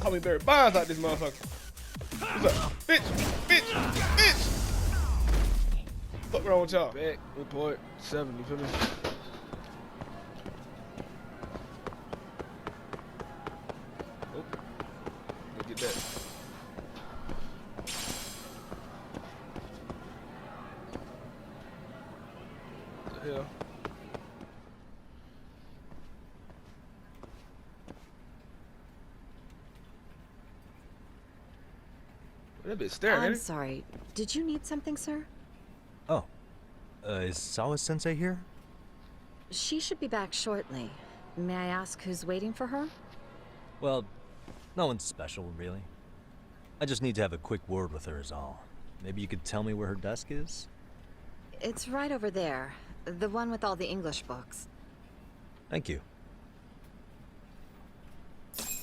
call me Barry Bonds out this motherfucker. What's up? Bitch! Bitch! Bitch! Fuck wrong with y'all? Back, report 7, you feel me? Oh. Let me get that. What the hell? That bitch staring at I'm it. sorry. Did you need something, sir? Oh. Is Sawa-sensei here? She should be back shortly. May I ask who's waiting for her? Well, no one's special, really. I just need to have a quick word with her is all. Maybe you could tell me where her desk is? It's right over there. The one with all the English books. Thank you.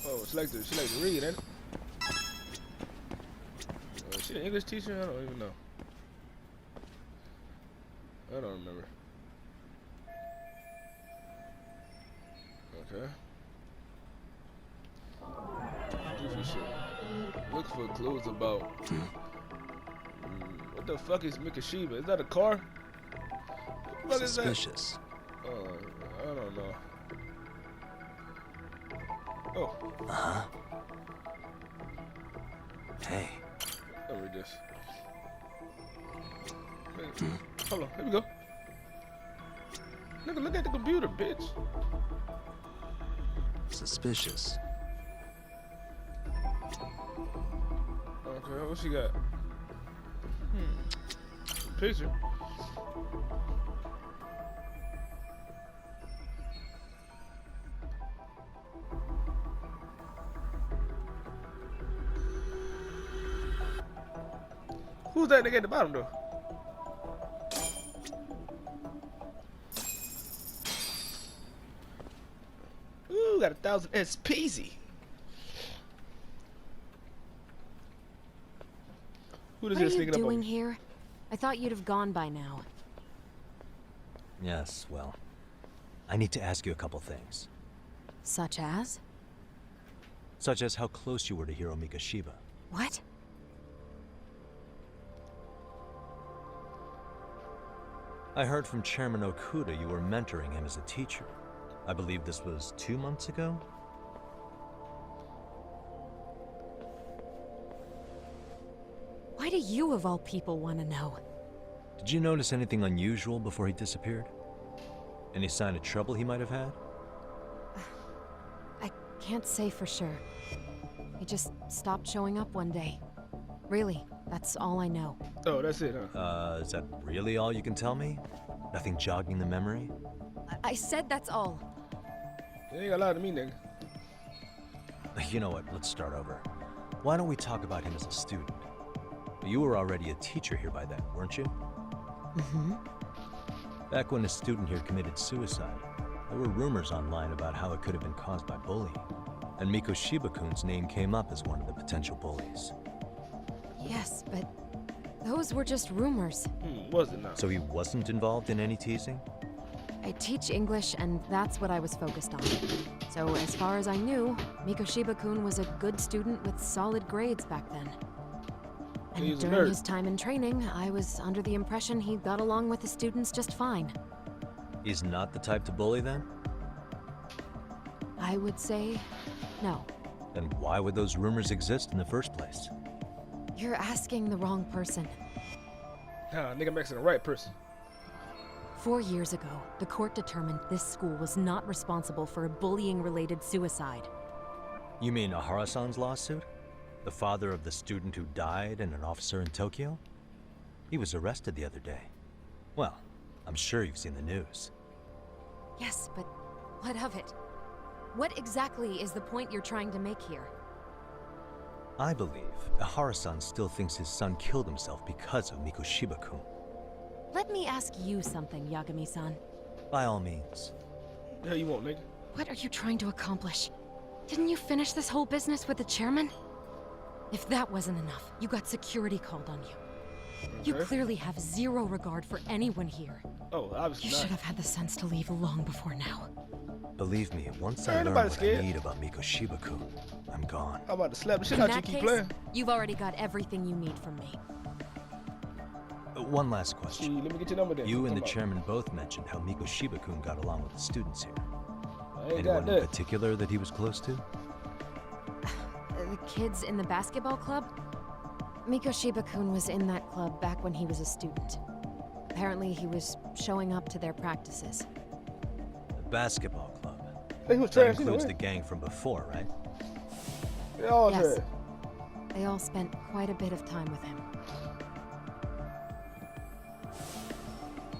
Oh, she like to read, ain't it? Is she an English teacher? I don't even know. I don't remember. Okay. Goofy shit. Look for clues about. What the fuck is Mikashiba? Is that a car? What is that? Suspicious. I don't know. Oh. Uh-huh. Hey. Let me read this. Hold on, here we go. Nigga, look at the computer, bitch. Suspicious. Okay, what she got? Picture. Who's that nigga at the bottom though? Ooh, got 1,000 SPZ. Who does What are this you sneaking up on doing me? here? I thought you'd have gone by now. Yes, well, I need to ask you a couple things. Such as? Such as how close you were to Hiro Mikashiba. What? I heard from Chairman Okuda you were mentoring him as a teacher. I believe this was 2 months ago? Why do you of all people want to know? Did you notice anything unusual before he disappeared? Any sign of trouble he might have had? I can't say for sure. He just stopped showing up one day. Really, that's all I know. Oh, that's it, huh? Is that really all you can tell me? Nothing jogging the memory? I said that's all. You ain't gonna lie to me, nigga. You know what, let's start over. Why don't we talk about him as a student? You were already a teacher here by then, weren't you? Mm-hmm. Back when a student here committed suicide, there were rumors online about how it could have been caused by bullying. And Mikoshiba-kun's name came up as one of the potential bullies. Yes, but those were just rumors. Was it not? So he wasn't involved in any teasing? I teach English, and that's what I was focused on. So as far as I knew, Mikoshiba-kun was a good student with solid grades back then. He And was a during nerd. his time in training, I was under the impression he got along with the students just fine. He's not the type to bully then? I would say no. Then why would those rumors exist in the first place? You're asking the wrong person. Nah, nigga, I'm asking the right person. 4 years ago, the court determined this school was not responsible for a bullying-related suicide. You mean Ahara-san's lawsuit? The father of the student who died and an officer in Tokyo? He was arrested the other day. Well, I'm sure you've seen the news. Yes, but what of it? What exactly is the point you're trying to make here? I believe Ahara-san still thinks his son killed himself because of Mikoshiba-kun. Let me ask you something, Yagami-san. By all means. The hell you want, nigga? What are you trying to accomplish? Didn't you finish this whole business with the chairman? If that wasn't enough, you got security called on you. You Okay. clearly have zero regard for anyone here. Oh, obviously You not. should have had the sense to leave long before now. Believe me, once I Ain't learn nobody what scared. I need about Mikoshiba-kun, I'm gone. I'm about to slap the shit In out you. that Keep case, playing. you've already got everything you need from me. One last Gee, question. let me get your number then. You and the Come on. chairman both mentioned how Mikoshiba-kun got along with the students here. I ain't Anyone got in that. particular that he was close to? The kids in the basketball club? Mikoshiba-kun was in that club back when he was a student. Apparently, he was showing up to their practices. The basketball club. He was That trash includes anyway. the gang from before, right? They all Yes. trash. They all spent quite a bit of time with him.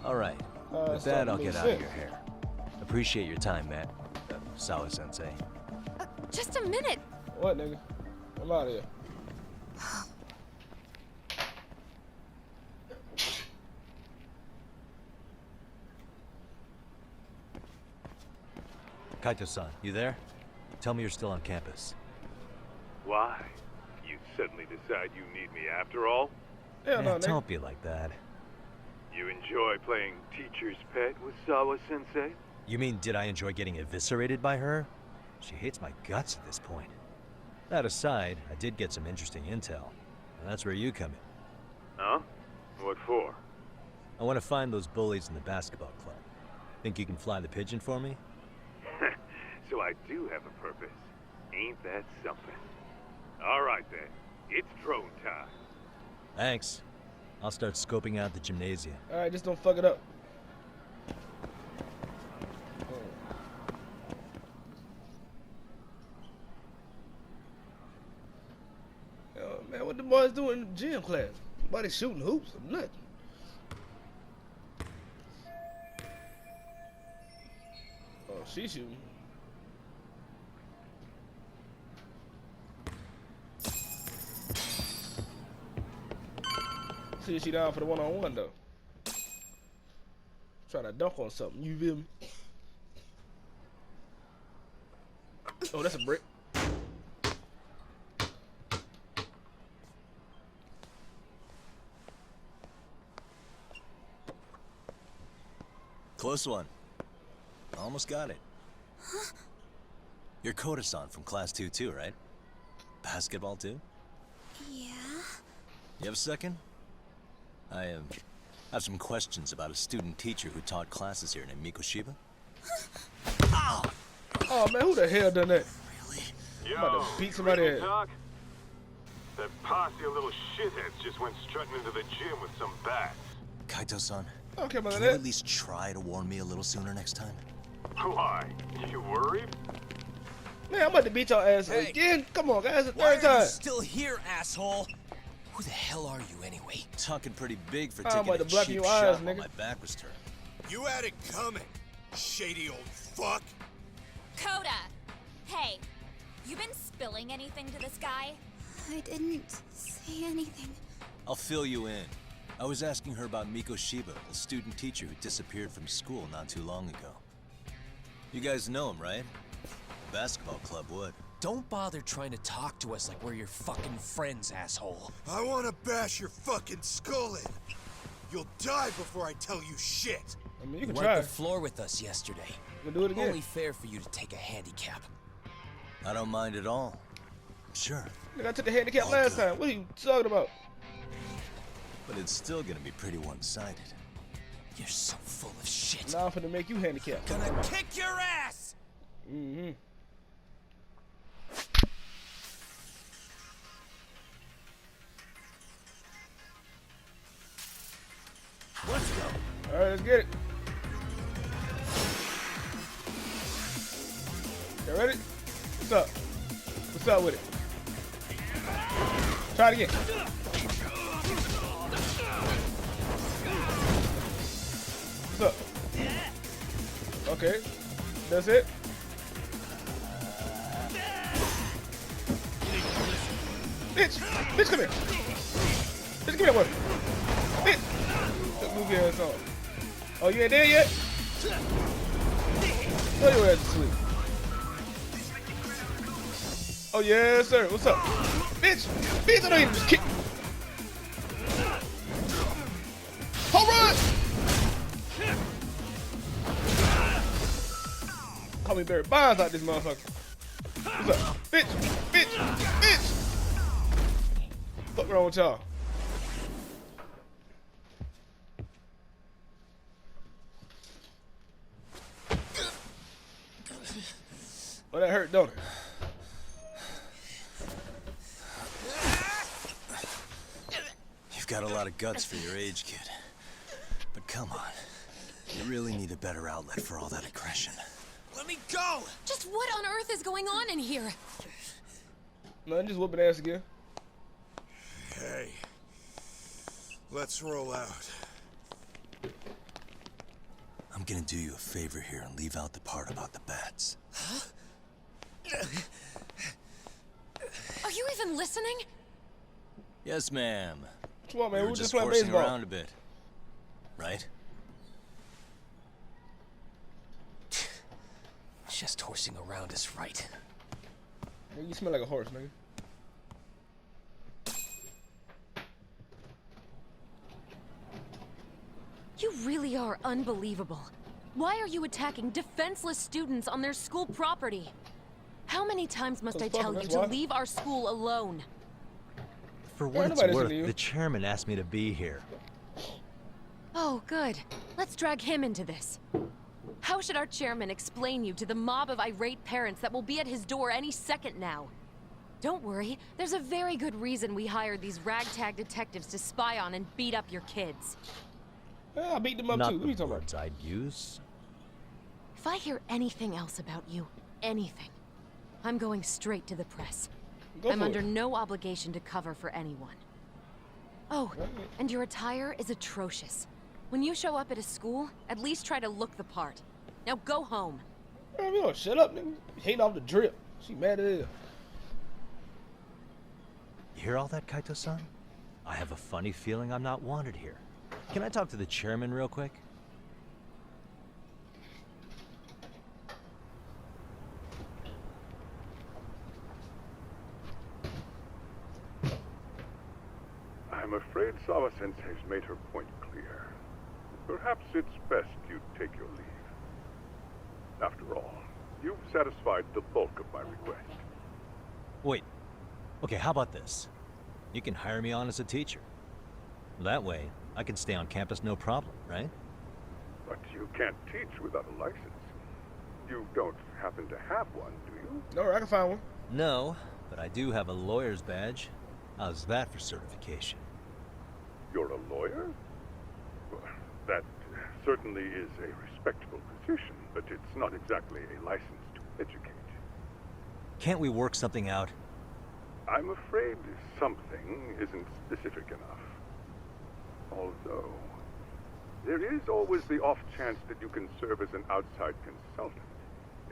All right. It's With that, starting I'll to get make out of sense. your hair. Appreciate your time, Matt. Sawa-sensei. Just a minute! What, nigga? I'm out of here. Kaito-san, you there? Tell me you're still on campus. Why? You suddenly decide you need me after all? Hell no, nigga. Don't be like that. You enjoy playing teacher's pet with Sawa-sensei? You mean, did I enjoy getting eviscerated by her? She hates my guts at this point. That aside, I did get some interesting intel. And that's where you come in. Huh? What for? I want to find those bullies in the basketball club. Think you can fly the pigeon for me? So I do have a purpose. Ain't that something? All right then. It's drone time. Thanks. I'll start scoping out the gymnasium. Alright, just don't fuck it up. Yo, man, what the boys doing in gym class? Somebody shooting hoops or nothing. Oh, she shooting. See if she down for the one-on-one though. Try to dunk on something, you feel me? Oh, that's a brick. Close one. Almost got it. You're Koda-san from class 2 too, right? Basketball too? Yeah? You have a second? I have some questions about a student teacher who taught classes here named Mikoshiba. Oh man, who the hell done that? Yo, about to beat somebody ready to ass. talk? That posse of little shitheads just went strutting into the gym with some bats. Kaito-san, I don't care about can you that. at least try to warn me a little sooner next time? Why? You worried? Man, I'm about to beat your ass Hey. again. Come on, guys, the Why third are you time. still here, asshole? Who the hell are you anyway? Talking pretty big for I'm taking about a to block cheap your shot eyes, while nigga. my back was turned. You had it coming, shady old fuck. Coda! Hey, you been spilling anything to this guy? I didn't say anything. I'll fill you in. I was asking her about Mikoshiba, a student teacher who disappeared from school not too long ago. You guys know him, right? The basketball club would. Don't bother trying to talk to us like we're your fucking friends, asshole. I want to bash your fucking skull in. You'll die before I tell you shit. I mean, you You can wiped try. the floor with us yesterday. We'll do it again. Only fair for you to take a handicap. I don't mind at all. Sure. Nigga, I took the handicap last time. What are you talking about? But it's still gonna be pretty one-sided. You're so full of shit. Now I'm finna make you handicapped. Gonna kick your ass! Mm-hmm. Let's go. All right, let's get it. You ready? What's up? What's up with it? Try it again. What's up? Okay. That's it. Bitch! Bitch, come here! Bitch, give me that one! Bitch! Just move your ass on. Oh, you ain't there yet? Throw your ass to sleep. Oh, yes, sir. What's up? Bitch! Bitch, I know you just kick. Call me Barry Bonds out this motherfucker. What's up? Bitch! Bitch! Bitch! Fuck wrong with y'all? Well, that hurt, don't it? You've got a lot of guts for your age, kid. But come on. You really need a better outlet for all that aggression. Let me go! Just what on earth is going on in here? Nothing, just whooping ass again. Hey, let's roll out. I'm gonna do you a favor here and leave out the part about the bats. Are you even listening? Yes, ma'am. Come on, man. We We're were just just playing horsing baseball. around a bit. Right? Just horsing around is right. Nigga, you smell like a horse, nigga. You really are unbelievable. Why are you attacking defenseless students on their school property? How many times must I tell you to leave our school alone? For what it's nobody's worth, into you. the chairman asked me to be here. Oh, good. Let's drag him into this. How should our chairman explain you to the mob of irate parents that will be at his door any second now? Don't worry, there's a very good reason we hired these ragtag detectives to spy on and beat up your kids. Yeah, I beat them up Not too. What are the you talking about? words I'd use. If I hear anything else about you, anything, I'm going straight to the press. Go I'm for under it. no obligation to cover for anyone. Oh, and your attire is atrocious. When you show up at a school, at least try to look the part. Now go home. Man, you don't shut up, nigga. You hate off the drip. She mad at it. You hear all that, Kaito-san? I have a funny feeling I'm not wanted here. Can I talk to the chairman real quick? I'm afraid Sawa-sensei's made her point clear. Perhaps it's best you take your leave. After all, you've satisfied the bulk of my request. Wait. Okay, how about this? You can hire me on as a teacher. That way, I can stay on campus no problem, right? But you can't teach without a license. You don't happen to have one, do you? No, I can find one. No, but I do have a lawyer's badge. How's that for certification? You're a lawyer? Well, that certainly is a respectable position, but it's not exactly a license to educate. Can't we work something out? I'm afraid something isn't specific enough. Although, there is always the off chance that you can serve as an outside consultant.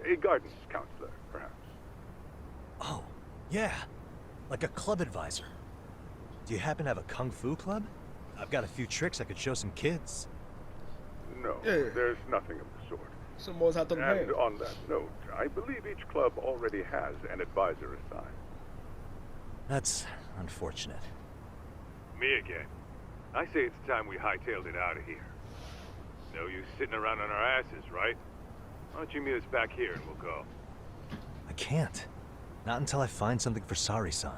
A guidance counselor, perhaps. Oh, yeah. Like a club advisor. Do you happen to have a kung fu club? I've got a few tricks I could show some kids. No, Yeah. there's nothing of the sort. Some boys have to pay. And on that note, I believe each club already has an advisor assigned. That's unfortunate. Me again. I say it's time we hightailed it out of here. No use sitting around on our asses, right? Why don't you meet us back here and we'll go? I can't. Not until I find something for Sari-san.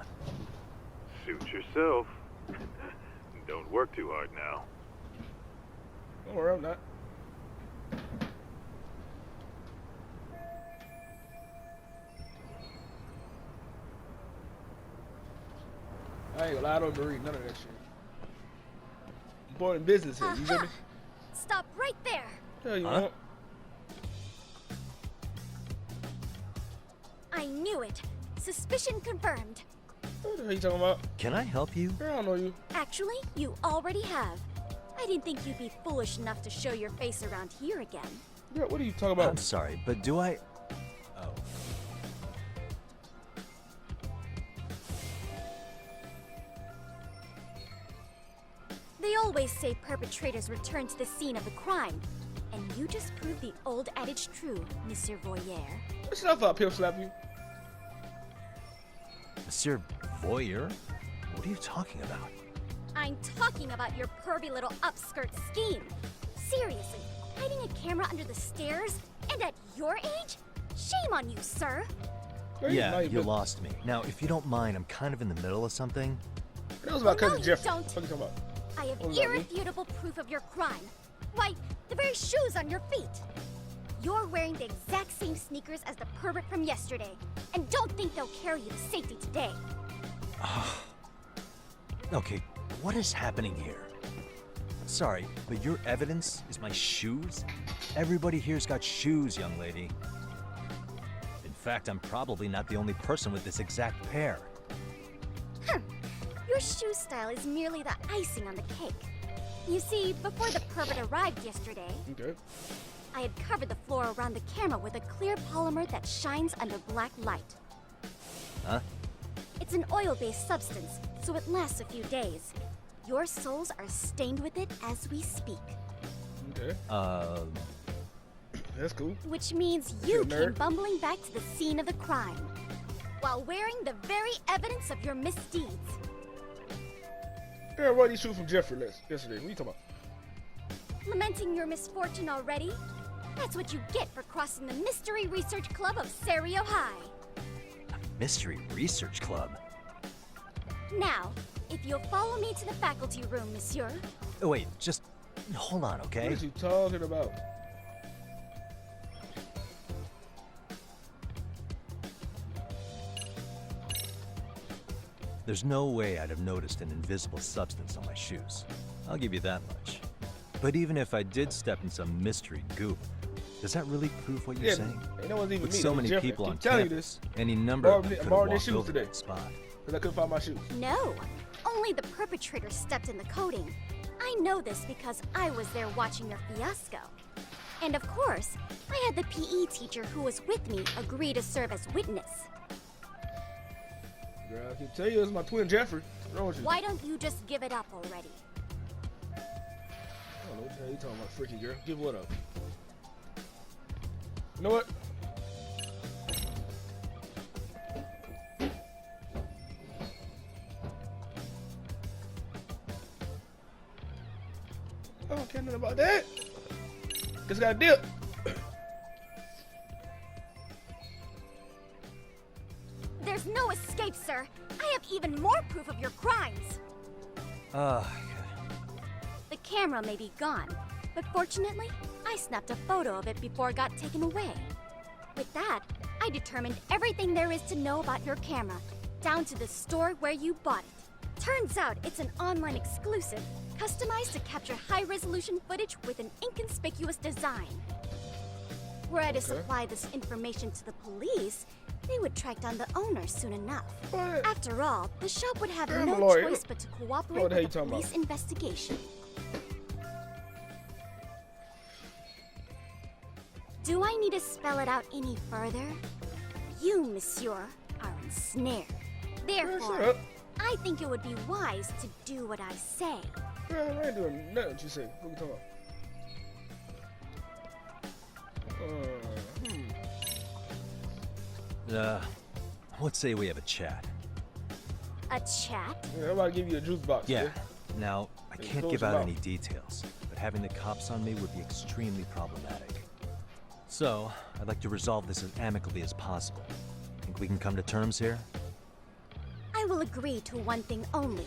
Suit yourself. Don't work too hard now. Don't worry, I'm not. I ain't gonna lie, I don't even read none of that shit. I'm born in business here, you get me? Stop right there. Hell you Huh? want? I knew it. Suspicion confirmed. What the hell you talking about? Can I help you? Girl, I don't know you. Actually, you already have. I didn't think you'd be foolish enough to show your face around here again. Girl, what are you talking I'm about? sorry, but do I... Oh. They always say perpetrators return to the scene of the crime. And you just proved the old adage true, Monsieur Voyeur. What's up, I'll pimp slap you. Monsieur Voyeur? What are you talking about? I'm talking about your pervy little upskirt scheme. Seriously, hiding a camera under the stairs? And at your age? on you, sir. Now Yeah, you business. lost me. Now, if you don't mind, I'm kind of in the middle of something. That was about Oh, no, cousin you Jeffrey. don't. What are you talking about? I have What about me? irrefutable proof of your crime. Why, the very shoes on your feet. You're wearing the exact same sneakers as the pervert from yesterday, and don't think they'll carry you to safety today. Okay, what is happening here? Sorry, but your evidence is my shoes? Everybody here's got shoes, young lady. In fact, I'm probably not the only person with this exact pair. Your shoe style is merely the icing on the cake. You see, before the pervert arrived yesterday, Okay. I had covered the floor around the camera with a clear polymer that shines under black light. Huh? It's an oil-based substance, so it lasts a few days. Your soles are stained with it as we speak. Okay. That's cool. Which means you Okay, came nerd. bumbling back to the scene of the crime, while wearing the very evidence of your misdeeds. Yeah, what these shoes from Jeffrey yesterday? What are you talking about? Lamenting your misfortune already? That's what you get for crossing the Mystery Research Club of Serio High. Mystery Research Club. Now, if you'll follow me to the faculty room, monsieur. Oh, wait, just hold on, What okay? is you talking about? There's no way I'd have noticed an invisible substance on my shoes. I'll give you that much. But even if I did step in some mystery goop, does that really prove what you're Yeah, saying? and that wasn't even With me. so that was many Jeffrey. people I on keep telling you campus, this. any number of them I'm could have borrowing their walked shoes over today. that spot. Because I couldn't find my shoes. No, only the perpetrator stepped in the coding. I know this because I was there watching your fiasco. And of course, I had the PE teacher who was with me agree to serve as witness. Girl, I can tell you it's my twin Jeffrey. What's wrong with you? Why don't you just give it up already? I don't know what the hell you talking about, freaky girl. Give what up? You know what? I don't care nothing about that. Just got a dip. There's no escape, sir. I have even more proof of your crimes. The camera may be gone, but fortunately, I snapped a photo of it before it got taken away. With that, I determined everything there is to know about your camera, down to the store where you bought it. Turns out it's an online exclusive, customized to capture high-resolution footage with an inconspicuous design. Were I to supply this information to the police, they would track down the owner soon enough. What? After all, the shop would have I'm a no lawyer. choice but to cooperate What the hell you with the talking police about? investigation. Do I need to spell it out any further? You, monsieur, are ensnared. shut Therefore, up. I think it would be wise to do what I say. Girl, I ain't doing nothing what you say. What you talking about? Let's say we have a chat. A chat? Yeah, I'm about to give you a juice box. Yeah. okay? Now, I Hey, can't close give your out mouth. any details, but having the cops on me would be extremely problematic. So, I'd like to resolve this as amicably as possible. Think we can come to terms here? I will agree to one thing only.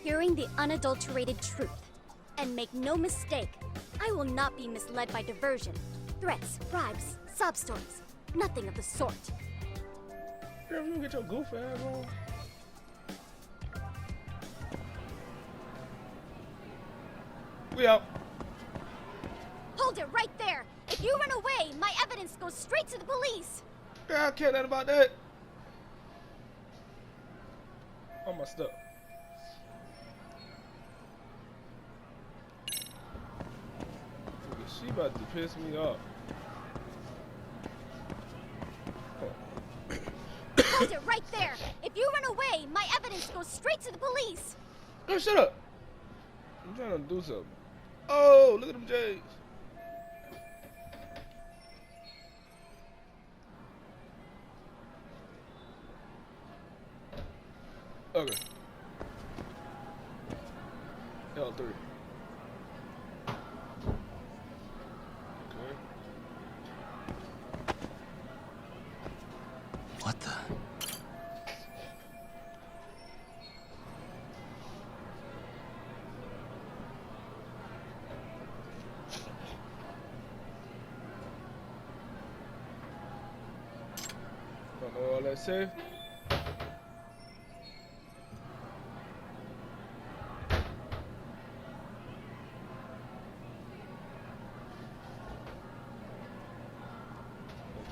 Hearing the unadulterated truth. And make no mistake, I will not be misled by diversion, threats, bribes, sob stories. Nothing of the sort. Girl, you get your goof ass on. We out. Hold it right there! If you run away, my evidence goes straight to the police! Girl, I care nothing about that. All my stuff. She about to piss me off. Hold it right there! If you run away, my evidence goes straight to the police! Girl, shut up. I'm trying to do something. Oh, look at them J's. Okay. L3. Okay. What the? Don't know all that safe.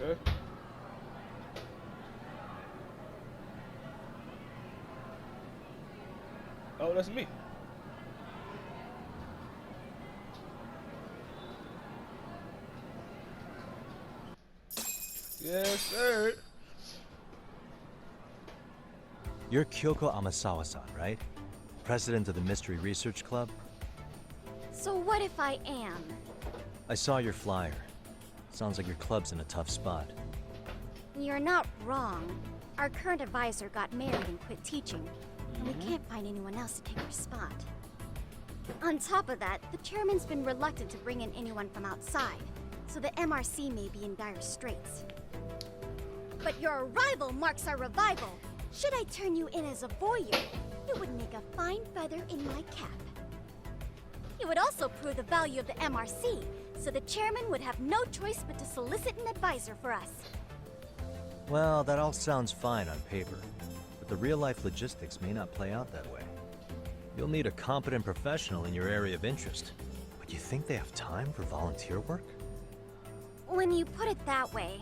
Okay. Oh, that's me. Yes, sir. You're Kyoko Amasawa-san, right? President of the Mystery Research Club? So what if I am? I saw your flyer. Sounds like your club's in a tough spot. You're not wrong. Our current advisor got married and quit teaching, and we can't find anyone else to take her spot. On top of that, the chairman's been reluctant to bring in anyone from outside, so the MRC may be in dire straits. But your arrival marks our revival. Should I turn you in as a voyeur, it would make a fine feather in my cap. It would also prove the value of the MRC, so the chairman would have no choice but to solicit an advisor for us. Well, that all sounds fine on paper, but the real-life logistics may not play out that way. You'll need a competent professional in your area of interest. But you think they have time for volunteer work? When you put it that way,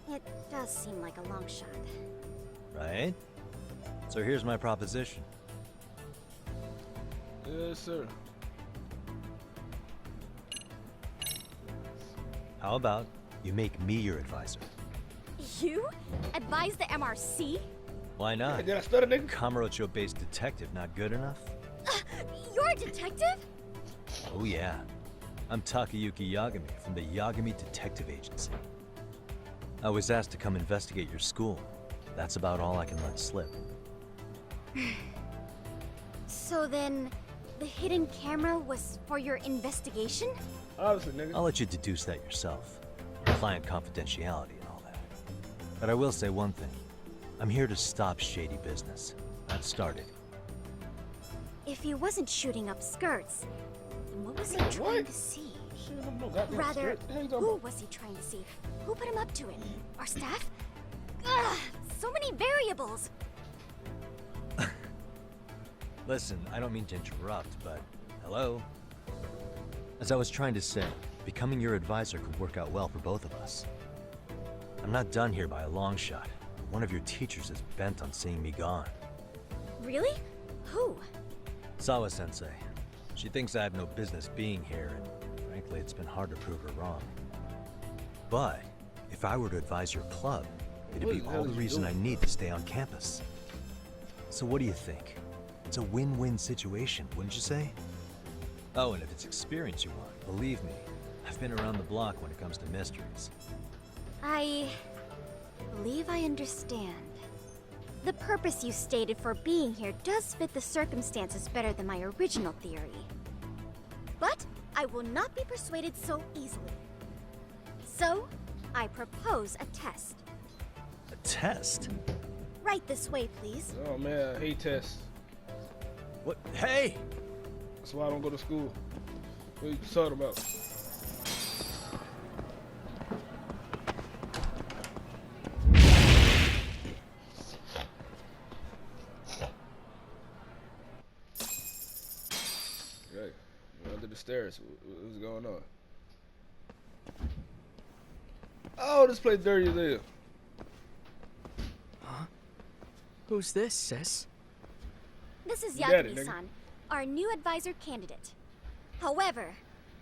it does seem like a long shot. Right? So here's my proposition. Yes, sir. How about you make me your advisor? You? Advise the MRC? Why not? Did I stutter, nigga? Kamurocho-based detective not good enough? You're a detective? Oh yeah. I'm Takayuki Yagami from the Yagami Detective Agency. I was asked to come investigate your school. That's about all I can let slip. So then, the hidden camera was for your investigation? Obviously, nigga. I'll let you deduce that yourself. Client confidentiality and all that. But I will say one thing. I'm here to stop shady business. I've started. If he wasn't shooting up skirts, then what was he trying to see? Shit, I don't know, goddamn Rather, skirt. What the hell you talking who about? was he trying to see? Who put him up to it? Our staff? Ugh, so many variables. Listen, I don't mean to interrupt, but hello? As I was trying to say, becoming your advisor could work out well for both of us. I'm not done here by a long shot. One of your teachers is bent on seeing me gone. Really? Who? Sawa-sensei. She thinks I have no business being here, and frankly, it's been hard to prove her wrong. But if I were to advise your club, it'd be all the reason I need to stay on campus. So what do you think? It's a win-win situation, wouldn't you say? Oh, and if it's experience you want, believe me, I've been around the block when it comes to mysteries. I believe I understand. The purpose you stated for being here does fit the circumstances better than my original theory. But I will not be persuaded so easily. So, I propose a test. A test? Right this way, please. Oh man, I hate tests. What? Hey! That's why I don't go to school. What you talking about? Okay, we're under the stairs. What's going on? Oh, this place dirty as hell. Huh? Who's this, sis? This is You got it, Yagami-san, our new advisor candidate. However,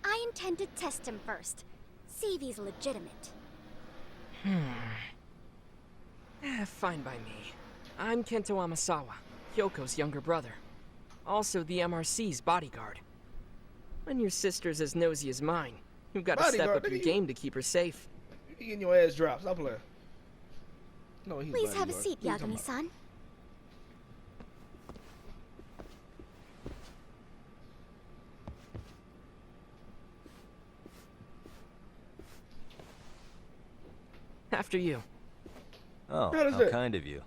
I intend to test him first. See if he's legitimate. Fine by me. I'm Kento Amasawa, Kyoko's younger brother. Also the MRC's bodyguard. When your sister's as nosy as mine, you've got to step Bodyguard, up your nigga, game to keep her safe. You getting your ass dropped. Stop playing. No, he's Please have a bodyguard. seat, What you talking about? Yagami-san. After you. Oh, How does how that- kind of you.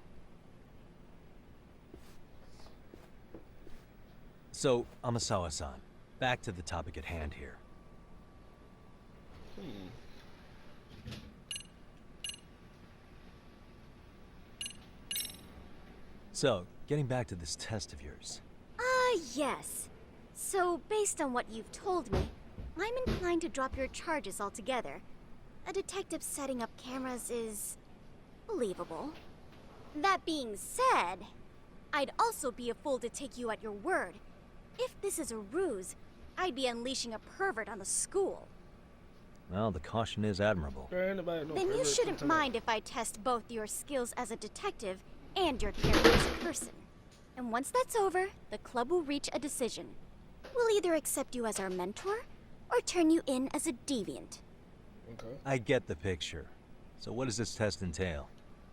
So, Amasawa-san, back to the topic at hand here. So, getting back to this test of yours. Yes. So, based on what you've told me, I'm inclined to drop your charges altogether. A detective setting up cameras is believable. That being said, I'd also be a fool to take you at your word. If this is a ruse, I'd be unleashing a pervert on the school. Well, the caution is admirable. Then you shouldn't mind if I test both your skills as a detective and your character as a person. And once that's over, the club will reach a decision. We'll either accept you as our mentor, or turn you in as a deviant. Okay. I get the picture. So what does this test entail?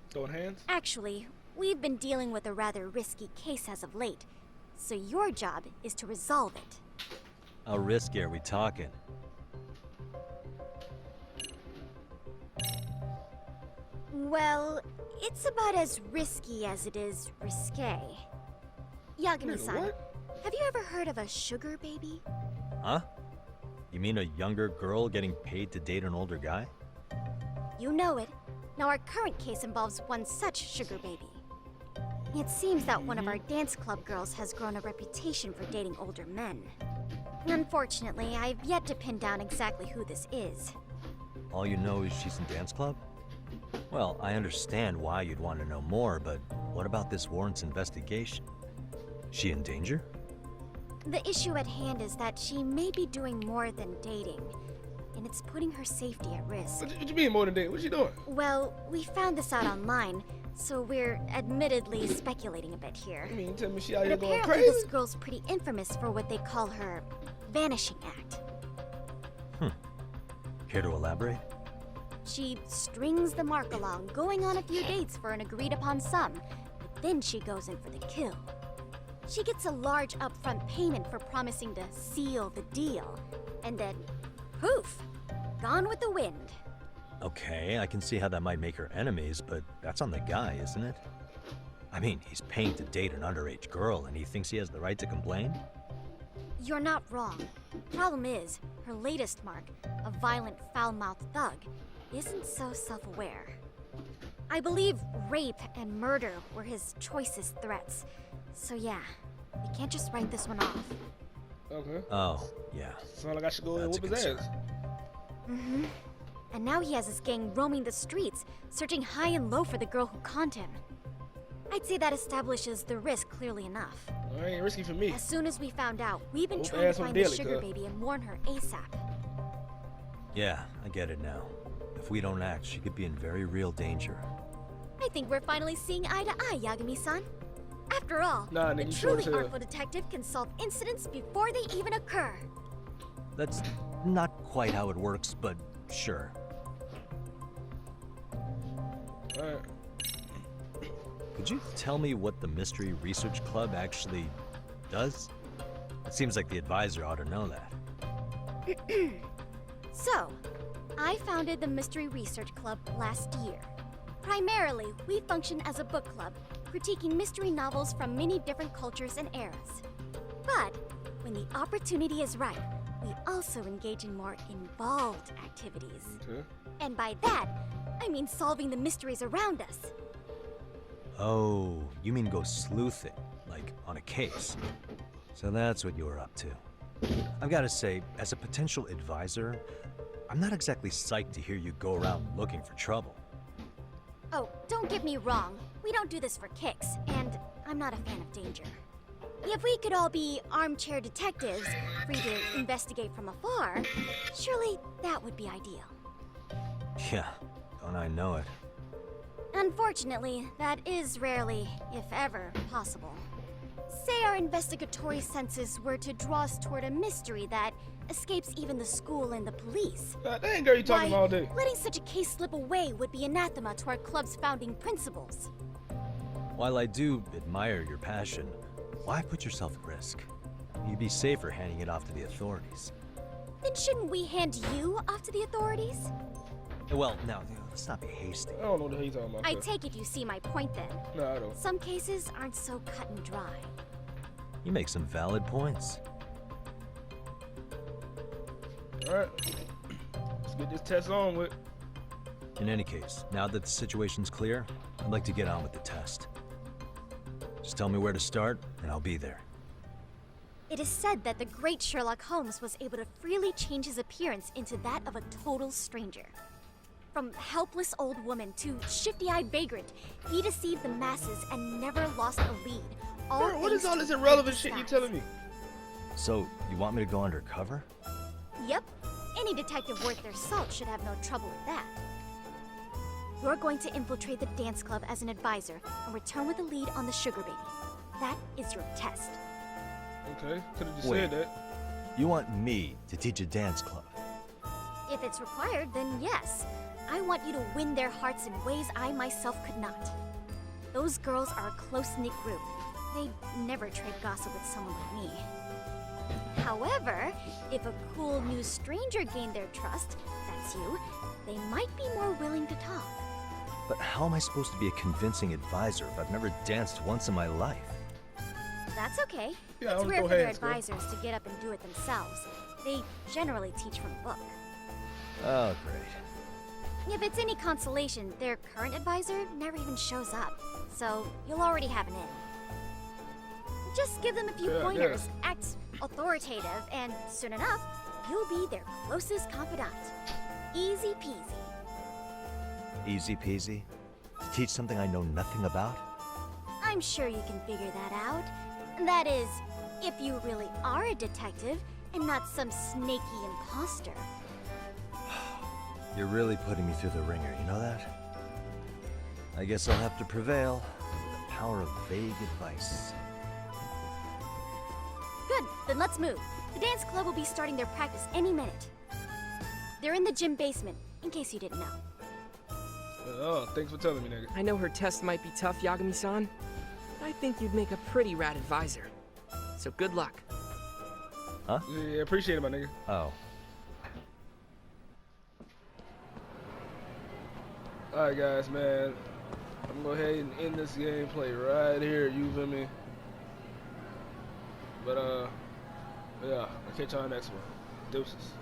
Throwing hands? Actually, we've been dealing with a rather risky case as of late, so your job is to resolve it. How risky are we talking? Well, it's about as risky as it is risque. Yagami-san, What? have you ever heard of a sugar baby? Huh? You mean a younger girl getting paid to date an older guy? You know it. Now our current case involves one such sugar baby. It seems that one of our dance club girls has grown a reputation for dating older men. Unfortunately, I've yet to pin down exactly who this is. All you know is she's in dance club? Well, I understand why you'd want to know more, but what about this warrants investigation? She in danger? The issue at hand is that she may be doing more than dating, and it's putting her safety at risk. What you mean more than that? What you doing? Well, we found this out online, so we're admittedly speculating a bit here. You mean you tell me she out But here going apparently crazy? this girl's pretty infamous for what they call her vanishing act. Care to elaborate? She strings the mark along, going on a few dates for an agreed-upon sum, but then she goes in for the kill. She gets a large upfront payment for promising to seal the deal, and then, poof, gone with the wind. Okay, I can see how that might make her enemies, but that's on the guy, isn't it? I mean, he's paying to date an underage girl, and he thinks he has the right to complain? You're not wrong. Problem is, her latest mark, a violent, foul-mouthed thug, isn't so self-aware. I believe rape and murder were his choicest threats. So yeah, we can't just write this one off. Okay. Oh, yeah. Sound like I should go and That's a whoop his concern. ass. Mm-hmm. And now he has his gang roaming the streets, searching high and low for the girl who conned him. I'd say that establishes the risk clearly enough. Well, it ain't risky for me. As soon as we found out, we've been Whoop trying to ass on find the daily, sugar cuz. baby and warn her ASAP. Yeah, I get it now. If we don't act, she could be in very real danger. I think we're finally seeing eye to eye, Yagami-san. After all, Nah, a nigga, you short truly as hell. artful detective can solve incidents before they even occur. That's not quite how it works, but sure. Alright. Could you tell me what the Mystery Research Club actually does? It seems like the advisor ought to know that. So, I founded the Mystery Research Club last year. Primarily, we function as a book club, critiquing mystery novels from many different cultures and eras. But, when the opportunity is right, we also engage in more involved activities. Okay. And by that, I mean solving the mysteries around us. Oh, you mean go sleuthing, like on a case. So that's what you were up to. I've got to say, as a potential advisor, I'm not exactly psyched to hear you go around looking for trouble. Oh, don't get me wrong. We don't do this for kicks, and I'm not a fan of danger. If we could all be armchair detectives, free to investigate from afar, surely that would be ideal. Yeah, don't I know it. Unfortunately, that is rarely, if ever, possible. Say our investigatory senses were to draw us toward a mystery that escapes even the school and the police. God dang, girl, you talking Why, all day. letting such a case slip away would be anathema to our club's founding principles. While I do admire your passion, why put yourself at risk? You'd be safer handing it off to the authorities. Then shouldn't we hand you off to the authorities? Well, now, let's not be hasty. I don't know what the hell you talking about. I cuz. take it you see my point then. No, I don't. Some cases aren't so cut and dry. You make some valid points. Alright. Let's get this test on with. In any case, now that the situation's clear, I'd like to get on with the test. Just tell me where to start, and I'll be there. It is said that the great Sherlock Holmes was able to freely change his appearance into that of a total stranger. From helpless old woman to shifty-eyed vagrant, he deceived the masses and never lost a lead. All Bro, what is thanks all to this great irrelevant shit you disguise. telling me? So, you want me to go undercover? Yep. Any detective worth their salt should have no trouble with that. You're going to infiltrate the dance club as an advisor and return with a lead on the sugar baby. That is your test. Okay, could have just Wait. said that. You want me to teach a dance club? If it's required, then yes. I want you to win their hearts in ways I myself could not. Those girls are a close-knit group. They'd never trade gossip with someone like me. However, if a cool new stranger gained their trust, that's you, they might be more willing to talk. But how am I supposed to be a convincing advisor if I've never danced once in my life? That's okay. Yeah, It's I'll rare go for their hands, girl. advisors to get up and do it themselves. They generally teach from a book. Oh, great. If it's any consolation, their current advisor never even shows up, so you'll already have an in. Just give them a few Yeah, pointers, act authoritative, and soon enough, you'll be their closest confidant. Easy peasy. Easy peasy? To teach something I know nothing about? I'm sure you can figure that out. That is, if you really are a detective and not some snaky imposter. You're really putting me through the ringer, you know that? I guess I'll have to prevail with the power of vague advice. Good, then let's move. The dance club will be starting their practice any minute. They're in the gym basement, in case you didn't know. Oh, thanks for telling me, nigga. I know her test might be tough, Yagami-san, but I think you'd make a pretty rad advisor. So good luck. Yeah, appreciate it, my nigga. Oh. Alright, guys, man. I'm gonna go ahead and end this gameplay right here, you feel me? But, yeah, I'll catch y'all next one. Deuces.